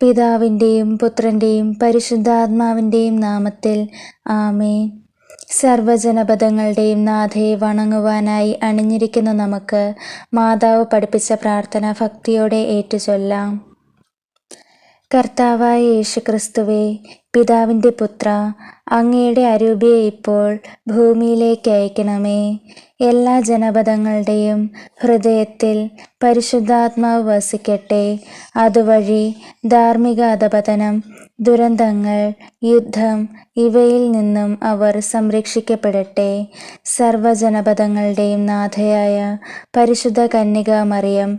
പിതാവിൻ്റെയും പുത്രൻ്റെയും പരിശുദ്ധാത്മാവിൻ്റെയും നാമത്തിൽ ആമേൻ. സർവ്വജനപദങ്ങളുടെയും നാഥയെ വണങ്ങുവാനായി അണിഞ്ഞിരിക്കുന്ന നമുക്ക് മാതാവ് പഠിപ്പിച്ച പ്രാർത്ഥന ഭക്തിയോടെ ഏറ്റുചൊല്ലാം. കർത്താവായ യേശുക്രിസ്തുവേ, പിതാവിൻ്റെ പുത്ര, അങ്ങയുടെ അരൂപിയെ ഇപ്പോൾ ഭൂമിയിലേക്ക് അയക്കണമേ. എല്ലാ ജനപദങ്ങളുടെയും ഹൃദയത്തിൽ പരിശുദ്ധാത്മാവ് വസിക്കട്ടെ. അതുവഴി ധാർമ്മിക അധപതനം, ദുരന്തങ്ങൾ, യുദ്ധം ഇവയിൽ നിന്നും അവർ സംരക്ഷിക്കപ്പെടട്ടെ. സർവ്വജനപദങ്ങളുടെയും നാഥയായ പരിശുദ്ധ കന്യക മറിയം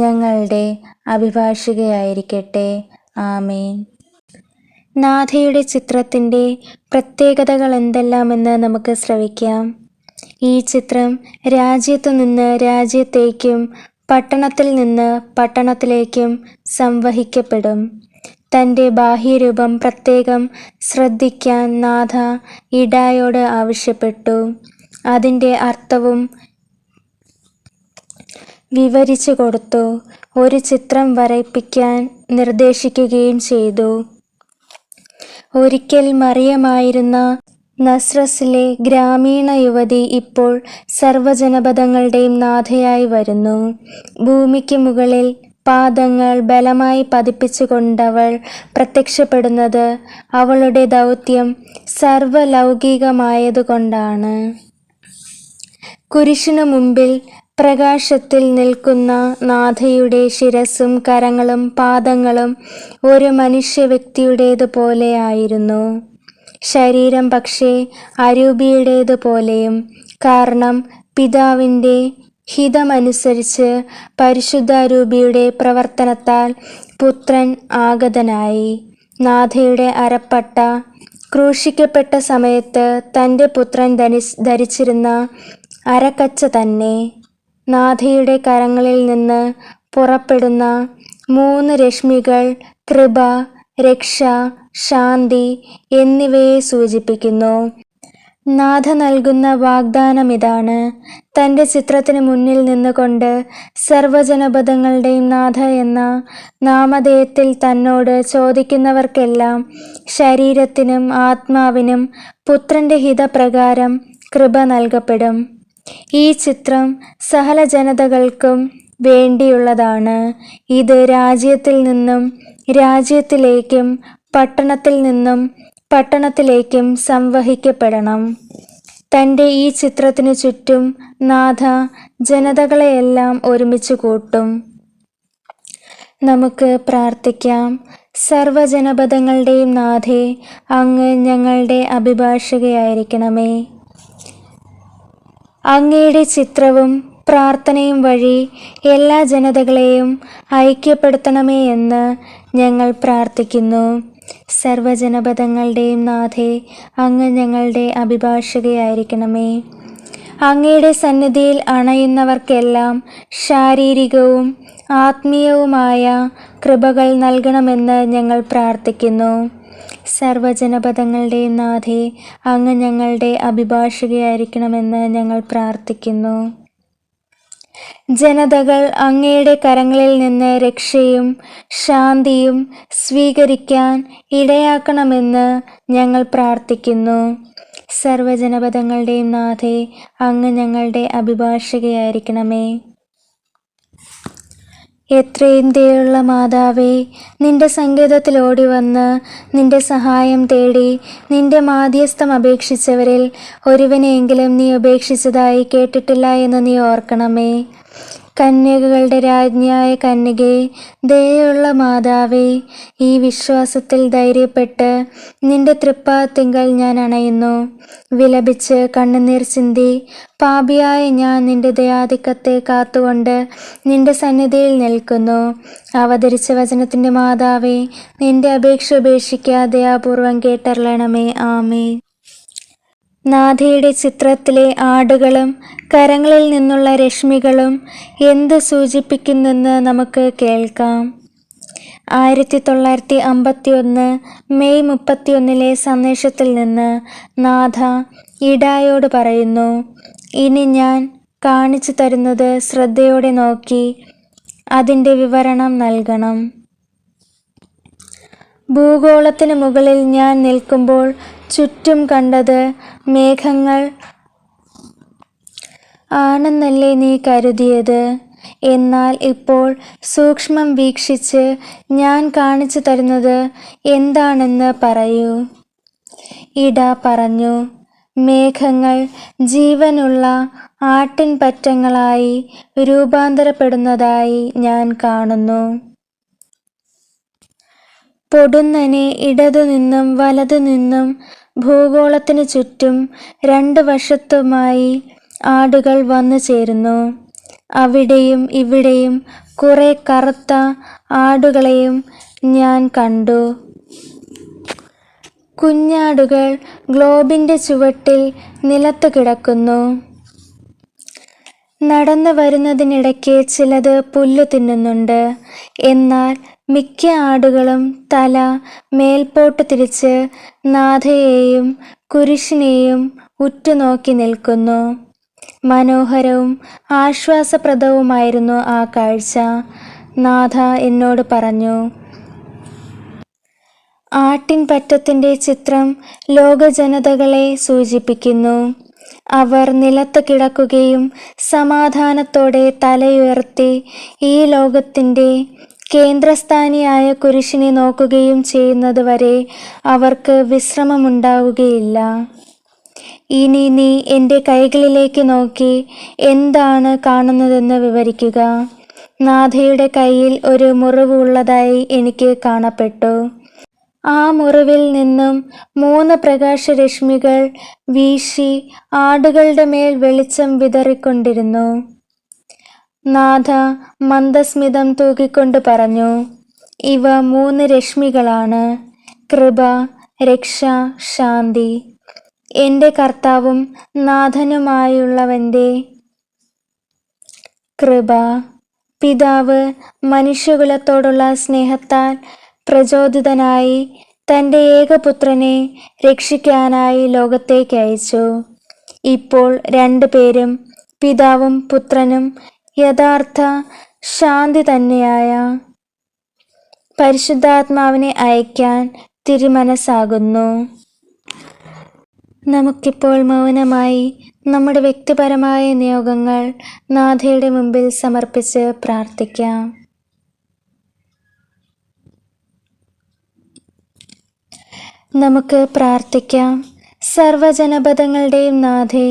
ഞങ്ങളുടെ അഭിഭാഷികയായിരിക്കട്ടെ. ആമേൻ. നാഥയുടെ ചിത്രത്തിൻ്റെ പ്രത്യേകതകൾ എന്തെല്ലാമെന്ന് നമുക്ക് ശ്രവിക്കാം. ഈ ചിത്രം രാജ്യത്തു നിന്ന് രാജ്യത്തേക്കും പട്ടണത്തിൽ നിന്ന് പട്ടണത്തിലേക്കും സംവഹിക്കപ്പെടും. തൻ്റെ ബാഹ്യരൂപം പ്രത്യേകം ശ്രദ്ധിക്കാൻ നാഥ ഇടായോട് ആവശ്യപ്പെട്ടു. അതിൻ്റെ അർത്ഥവും വിവരിച്ചു കൊടുത്തു. ഒരു ചിത്രം വരയ്പ്പിക്കാൻ നിർദ്ദേശിക്കുകയും ചെയ്തു. ഒരിക്കൽ മറിയമായിരുന്ന നസ്രസിലെ ഗ്രാമീണ യുവതി ഇപ്പോൾ സർവ്വജനപദങ്ങളുടെയും നാഥയായി വരുന്നു. ഭൂമിക്ക് മുകളിൽ പാദങ്ങൾ ബലമായി പതിപ്പിച്ചുകൊണ്ടവൾ പ്രത്യക്ഷപ്പെടുന്നത് അവളുടെ ദൗത്യം സർവ്വലൗകികമായതുകൊണ്ടാണ്. കുരിശിനു മുമ്പിൽ പ്രകാശത്തിൽ നിൽക്കുന്ന നാഥയുടെ ശിരസ്സും കരങ്ങളും പാദങ്ങളും ഒരു മനുഷ്യ വ്യക്തിയുടേതുപോലെ ആയിരുന്നു. ശരീരം പക്ഷേ അരൂപിയുടേതുപോലെയും. കാരണം പിതാവിൻ്റെ ഹിതമനുസരിച്ച് പരിശുദ്ധാരൂപിയുടെ പ്രവർത്തനത്താൽ പുത്രൻ ആഗതനായി. നാഥയുടെ അരപ്പട്ട ക്രൂശിക്കപ്പെട്ട സമയത്ത് തൻ്റെ പുത്രൻ ധരിച്ചിരുന്ന അരക്കച്ച തന്നെ. നാഥയുടെ കരങ്ങളിൽ നിന്ന് പുറപ്പെടുന്ന 3 രശ്മികൾ കൃപ, രക്ഷ, ശാന്തി എന്നിവയെ സൂചിപ്പിക്കുന്നു. നാഥ നൽകുന്ന വാഗ്ദാനമിതാണ്. തൻ്റെ ചിത്രത്തിന് മുന്നിൽ നിന്നുകൊണ്ട് സർവ്വജനപദങ്ങളുടെയും നാഥ എന്ന നാമധേയത്തിൽ തന്നോട് ചോദിക്കുന്നവർക്കെല്ലാം ശരീരത്തിനും ആത്മാവിനും പുത്രൻ്റെ ഹിതപ്രകാരം കൃപ നൽകപ്പെടും. ഈ ചിത്രം സകല ജനതകൾക്കും വേണ്ടിയുള്ളതാണ്. ഇത് രാജ്യത്തിൽ നിന്നും രാജ്യത്തിലേക്കും പട്ടണത്തിൽ നിന്നും പട്ടണത്തിലേക്കും സംവഹിക്കപ്പെടണം. തൻ്റെ ഈ ചിത്രത്തിനു ചുറ്റും നാഥ ജനതകളെയെല്ലാം ഒരുമിച്ച് കൂട്ടും. നമുക്ക് പ്രാർത്ഥിക്കാം. സർവ്വജനപദങ്ങളുടെയും നാഥേ, അങ്ങ് ഞങ്ങളുടെ അഭിഭാഷകയായിരിക്കണമേ. അങ്ങയുടെ ചിത്രവും പ്രാർത്ഥനയും വഴി എല്ലാ ജനതകളെയും ഐക്യപ്പെടുത്തണമേ എന്ന് ഞങ്ങൾ പ്രാർത്ഥിക്കുന്നു. സർവ്വജനപദങ്ങളുടെയും നാഥേ, അങ്ങ് ഞങ്ങളുടെ അഭിഭാഷകയായിരിക്കണമേ. അങ്ങയുടെ സന്നിധിയിൽ അണയുന്നവർക്കെല്ലാം ശാരീരികവും ആത്മീയവുമായ കൃപകൾ നൽകണമെന്ന് ഞങ്ങൾ പ്രാർത്ഥിക്കുന്നു. സർവ്വജനപദങ്ങളുടെയും നാഥേ, അങ്ങ് ഞങ്ങളുടെ അഭിഭാഷകയായിരിക്കണമെന്ന് ഞങ്ങൾ പ്രാർത്ഥിക്കുന്നു. ജനതകൾ അങ്ങയുടെ കരങ്ങളിൽ നിന്ന് രക്ഷയും ശാന്തിയും സ്വീകരിക്കാൻ ഇടയാക്കണമെന്ന് ഞങ്ങൾ പ്രാർത്ഥിക്കുന്നു. സർവ്വജനപദങ്ങളുടെയും നാഥേ, അങ്ങ് ഞങ്ങളുടെ അഭിഭാഷകയായിരിക്കണമേ. എത്രയും ദയുള്ള മാതാവേ, നിന്റെ സങ്കേതത്തിൽ ഓടിവന്ന് നിന്റെ സഹായം തേടി നിന്റെ മാധ്യസ്ഥം അപേക്ഷിച്ചവരിൽ ഒരുവനെയെങ്കിലും നീ ഉപേക്ഷിച്ചതായി കേട്ടിട്ടില്ല എന്ന് നീ ഓർക്കണമേ. കന്യകകളുടെ രാജ്ഞിയായ കന്യകേ, ദയയുള്ള മാതാവേ, ഈ വിശ്വാസത്തിൽ ധൈര്യപ്പെട്ട് നിന്റെ തൃപ്പാദത്തിങ്കൽ ഞാൻ അണയുന്നു. വിലപിച്ച് കണ്ണുനീർ ചിന്തി പാപിയായ ഞാൻ നിന്റെ ദയാധിക്യത്തെ കാത്തുകൊണ്ട് നിന്റെ സന്നിധിയിൽ നിൽക്കുന്നു. അവതരിച്ച വചനത്തിൻ്റെ മാതാവേ, നിന്റെ അപേക്ഷ ഉപേക്ഷിക്കാതെ ദയാപൂർവം കേട്ടറിയണമേ. ആമേൻ. നാഥയുടെ ചിത്രത്തിലെ ആടുകളും കരങ്ങളിൽ നിന്നുള്ള രശ്മികളും എന്ത് സൂചിപ്പിക്കുന്നെന്ന് നമുക്ക് കേൾക്കാം. 1951 മെയ് 31 സന്ദേശത്തിൽ നിന്ന് നാഥ ഇടായോട് പറയുന്നു: ഇനി ഞാൻ കാണിച്ചു തരുന്നത് ശ്രദ്ധയോടെ നോക്കി അതിൻ്റെ വിവരണം നൽകണം. ഭൂഗോളത്തിന് മുകളിൽ ഞാൻ നിൽക്കുമ്പോൾ ചുറ്റും കണ്ടത് മേഘങ്ങൾ ആണെന്നല്ലേ നീ കരുതിയത്? എന്നാൽ ഇപ്പോൾ സൂക്ഷ്മം വീക്ഷിച്ച് ഞാൻ കാണിച്ചു തരുന്നത് എന്താണെന്ന് പറയൂ. ഇട പറഞ്ഞു, മേഘങ്ങൾ ജീവനുള്ള ആട്ടിൻപറ്റങ്ങളായി രൂപാന്തരപ്പെടുന്നതായി ഞാൻ കാണുന്നു. പൊടുന്നനെ ഇടതുനിന്നും വലതുനിന്നും ഭൂഗോളത്തിനു ചുറ്റും രണ്ട് വശത്തുമായി ആടുകൾ വന്നു ചേരുന്നു. അവിടെയും ഇവിടെയും കുറെ കറുത്ത ആടുകളെയും ഞാൻ കണ്ടു. കുഞ്ഞാടുകൾ ഗ്ലോബിൻ്റെ ചുവട്ടിൽ നിലത്തു കിടക്കുന്നു. നടന്നു വരുന്നതിനിടയ്ക്ക് ചിലത് പുല്ലു തിന്നുന്നുണ്ട്. എന്നാൽ മിക്ക ആടുകളും തല മേൽപോട്ട് തിരിച്ച് നാഥയെയും കുരിശിനെയും ഉറ്റുനോക്കി നിൽക്കുന്നു. മനോഹരവും ആശ്വാസപ്രദവുമായിരുന്നു ആ കാഴ്ച. നാഥ എന്നോട് പറഞ്ഞു, ആട്ടിൻപറ്റത്തിൻ്റെ ചിത്രം ലോകജനതകളെ സൂചിപ്പിക്കുന്നു. അവർ നിലത്ത് കിടക്കുകയും സമാധാനത്തോടെ തലയുയർത്തി ഈ ലോകത്തിൻ്റെ കേന്ദ്രസ്ഥാനിയായ കുരിശിനെ നോക്കുകയും ചെയ്യുന്നത് വരെ അവർക്ക് വിശ്രമമുണ്ടാവുകയില്ല. ഇനി നീ എൻ്റെ കൈകളിലേക്ക് നോക്കി എന്താണ് കാണുന്നതെന്ന് വിവരിക്കുക. നാഥയുടെ കയ്യിൽ ഒരു മുറിവ് ഉള്ളതായി എനിക്ക് കാണപ്പെട്ടു. ആ മുറിവിൽ നിന്നും 3 പ്രകാശരശ്മികൾ വീശി ആടുകളുടെ മേൽ വെളിച്ചം വിതറിക്കൊണ്ടിരുന്നു. നാഥ മന്ദസ്മിതം തൂക്കിക്കൊണ്ട് പറഞ്ഞു, ഇവ 3 രശ്മികളാണ്: കൃപ, രക്ഷ, ശാന്തി. എൻ്റെ കർത്താവും നാഥനുമായുള്ളവൻ്റെ കൃപ. പിതാവ് മനുഷ്യകുലത്തോടുള്ള സ്നേഹത്താൽ പ്രചോദിതനായി തൻ്റെ ഏകപുത്രനെ രക്ഷിക്കാനായി ലോകത്തേക്ക് അയച്ചു. ഇപ്പോൾ 2 പേരും, പിതാവും പുത്രനും, യഥാർത്ഥ ശാന്തി തന്നെയായ പരിശുദ്ധാത്മാവിനെ അയക്കാൻ തിരുമനസ്സാകുന്നു. നമുക്കിപ്പോൾ മൗനമായി നമ്മുടെ വ്യക്തിപരമായ നിയോഗങ്ങൾ നാഥയുടെ മുമ്പിൽ സമർപ്പിച്ച് പ്രാർത്ഥിക്കാം. നമുക്ക് പ്രാർത്ഥിക്കാം. സർവ്വജനപദങ്ങളുടെയും നാഥേ,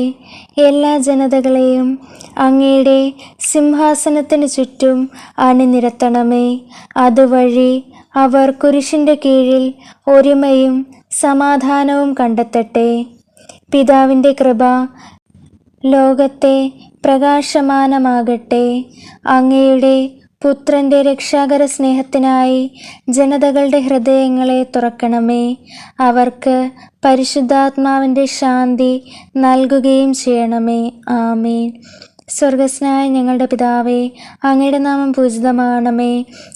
എല്ലാ ജനതകളെയും അങ്ങയുടെ സിംഹാസനത്തിന് ചുറ്റും അണിനിരത്തണമേ. അതുവഴി അവർ കുരിശിൻ്റെ കീഴിൽ ഒരുമയും സമാധാനവും കണ്ടെത്തട്ടെ. പിതാവിൻ്റെ കൃപ ലോകത്തെ പ്രകാശമാനമാകട്ടെ. അങ്ങയുടെ പുത്രൻ്റെ രക്ഷാകര സ്നേഹത്തിനായി ജനതകളുടെ ഹൃദയങ്ങളെ തുറക്കണമേ. അവർക്ക് പരിശുദ്ധാത്മാവിൻ്റെ ശാന്തി നൽകുകയും ചെയ്യണമേ. ആമേൻ. സ്വർഗസ്നായ ഞങ്ങളുടെ പിതാവേ, അങ്ങയുടെ നാമം പൂജിതമാകണമേ.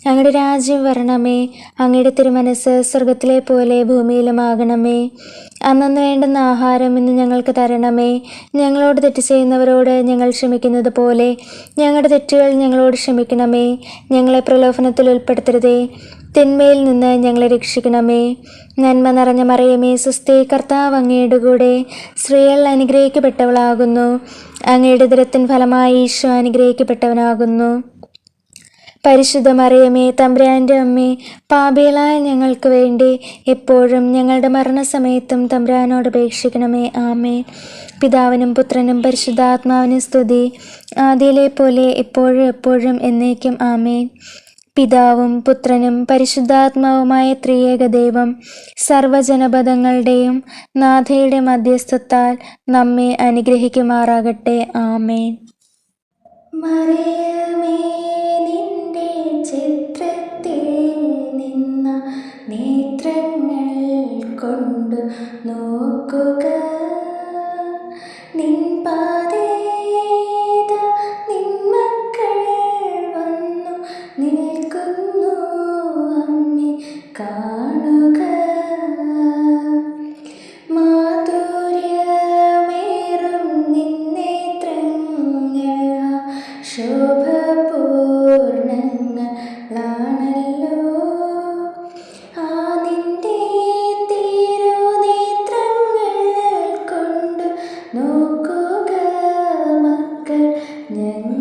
അങ്ങയുടെ രാജ്യം വരണമേ. അങ്ങയുടെ തിരുമനസ്സ് സ്വർഗത്തിലെ പോലെ ഭൂമിയിലുമാകണമേ. അന്നന്ന് വേണ്ടുന്ന ആഹാരം ഇന്ന് ഞങ്ങൾക്ക് തരണമേ. ഞങ്ങളോട് തെറ്റ് ചെയ്യുന്നവരോട് ഞങ്ങൾ ക്ഷമിക്കുന്നത് പോലെ ഞങ്ങളുടെ തെറ്റുകൾ ഞങ്ങളോട് ക്ഷമിക്കണമേ. ഞങ്ങളെ പ്രലോഭനത്തിൽ ഉൾപ്പെടുത്തരുതേ, തിന്മയിൽ നിന്ന് ഞങ്ങളെ രക്ഷിക്കണമേ. നന്മ നിറഞ്ഞ മറിയമേ, സ്വസ്തി, കർത്താവ് അങ്ങയുടെ കൂടെ, സ്ത്രീകൾ അനുഗ്രഹിക്കപ്പെട്ടവളാകുന്നു. അങ്ങയുടെ ഉദരത്തിൻ ഫലമായി ഈശോ അനുഗ്രഹിക്കപ്പെട്ടവനാകുന്നു. പരിശുദ്ധ മറിയമേ, തമ്പുരാൻ്റെ അമ്മേ, പാപികളായ ഞങ്ങൾക്ക് വേണ്ടി എപ്പോഴും ഞങ്ങളുടെ മരണസമയത്തും തമ്പുരാനോട് അപേക്ഷിക്കണമേ. ആമേൻ. പിതാവിനും പുത്രനും പരിശുദ്ധാത്മാവിനും സ്തുതി, ആദിയിലെ പോലെ എപ്പോഴും എപ്പോഴും എന്നേക്കും. ആമേൻ. പിതാവും പുത്രനും പരിശുദ്ധാത്മാവുമായ ത്രിയേക ദൈവം സർവ്വജനപദങ്ങളുടെയും നാഥയുടെ മധ്യസ്ഥത്താൽ നമ്മെ അനുഗ്രഹിക്കുമാറാകട്ടെ. ആമേൻ. മറിയമേ, നിന്റെ ചിത്രത്തിൽ നിന്ന നേത്രങ്ങൾ കൊണ്ടു നോക്കുക, നിൻ പാതേത നിൻ മക്കൾ വന്നു നിൽക്കുന്നു, അമ്മേ കാണുക. മാധുര്യമേറും നിന്നേത്രങ്ങൾ ശോഭപൂർണങ്ങളാണല്ലോ. ആ നിൻ ഞങ്ങൾ